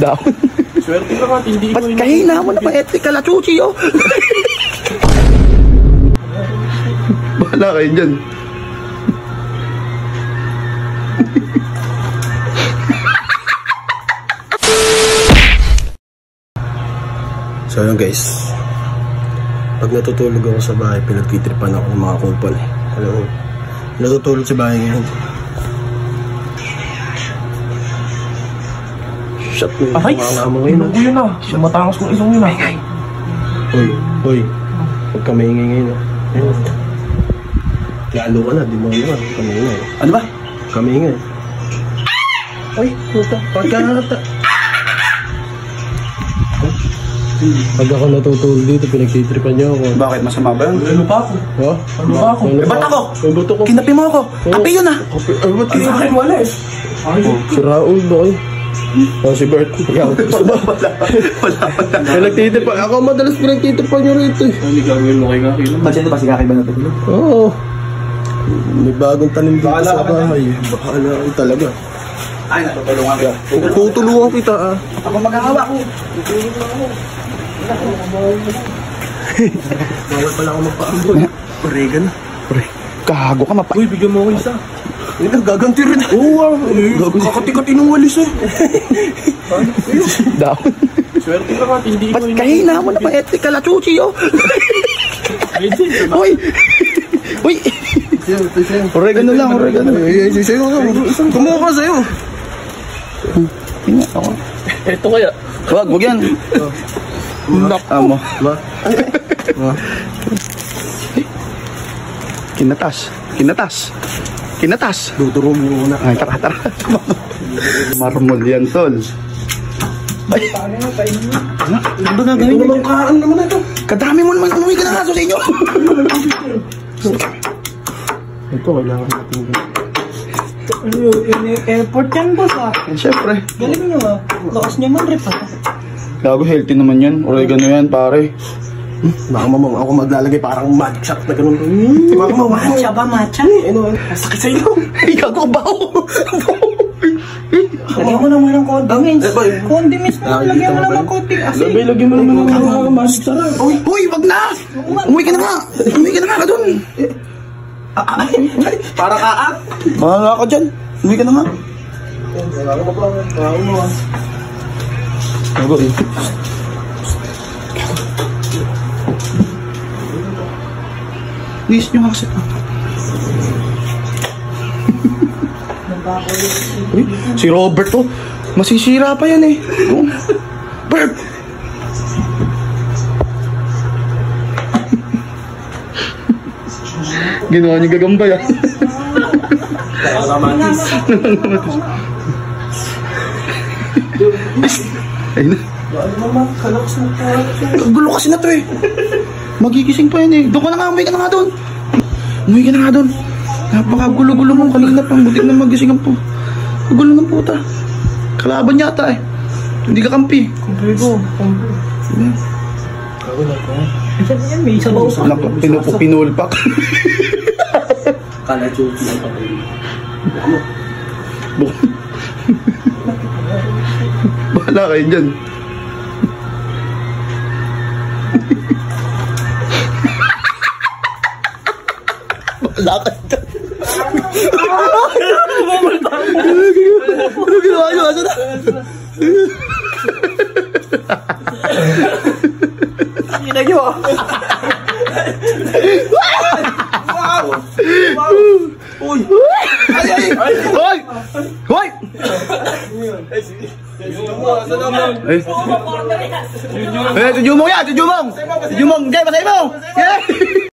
Down. Swerte ka, hindi ko. Ba't kahina mo naman? Eto, kalachuchi, oh. Bahala kayo dyan. So yun guys, pag natutulog ako sa bahay, pinagtitripan ako ng mga kupal. Alam mo, natutulog sa bahay ngayon. Shut mo. Aray! Ano yun ah? Matangos kong isang yun ah. Hoy, huwag ka maingay ngayon. Ayun. Lalo ka na, di mo naman. Huwag ka maingay. Ano ba? Huwag ka maingay. Ay, puta. Pagkakata. Pag ako natutulog dito, pinagtitripan niyo ako. Bakit? Masama ba yun? Ano pa ako? Ha? Ano ba ako? Eh, ba't ako? Ba't ako? Kinapi mo ako. Kape yun ah. Ay, ba't Sa akin wala eh. si Raul do kayo. Si Bert. Wala. Pinagtitripan. Ako madalas pinagtitripan niyo rito eh. Hindi gagawin mo kay Kaki. Ba't ba si Kaki ba natutulog? Oo. May bagong tanim dito sa bahay. Bahala ka talaga. Ay, natutulungan ka. Tutulungan kita ah. Ako maghahawa ko. Bawal pala ako magpaambol. Oregan. Gago ka, Uy, bigyan mo ako isa. Ito, gaganti rin. Oo, kakati-kati ng walis eh. Down. Swerte ka, hindi ko. Ba't kahina mo naman? Eto, kalachuchi, oh. Uy! Oregano lang, oregano. Kumuha ka sa'yo. Tingnan ako. Ito kaya. Wag yan. Amo. Kinatas. Duduro mo muna. Ay, tara. Marmol yan, tol. Ay. Ano na gawin? Ano naman kaan naman ito? Kadami mo naman. Umuwi ka na nga sa inyo. Ito, kailangan natin. Airport yan, boss ah. Siyempre. Galing nyo ah. Lakas nyo man, rep ah. Gago, healthy naman yan. Oregano yan, pare. Baka mamang ako maglalagay parang matcha na ganun. Baka mamang Matcha ba, matcha? Ano, sakit sa iyo. Ay, gago, baho. Lagyan mo naman ng condiments. Condiments mo, lagyan mo naman konting asin. Lagyan mo naman ng magic sarap. Uy, wag na. Umuwi ka na nga doon. Para kaat. Mahala ka dyan. Umuwi ka na nga. Gago eh. Please nyo kasi. Uy, si Robert to. Masisira pa yan eh. Bert! Ginawa niyo gagamba yan. Ayun na. Gulo kasi na to eh. Magigising pa yan eh. Doon ka na nga, umuwi ka na nga doon. Napakagulo-gulo mo kanina pang butik na magising ang po. Gulo ng puta. Kalaban yata eh. Hindi ka kampi. Kumpi ko. May sabaw pa. Pinulpak. Kalachuchi ang papel. Bahala kayo dyan. Bahala kayo dyan. Ano ginawa nyo? Ano na? Ginagyo ah. Uy! Hoy! Hoy! Jujumong yan! Jujumong! Jujumong! Jay, pasay mo!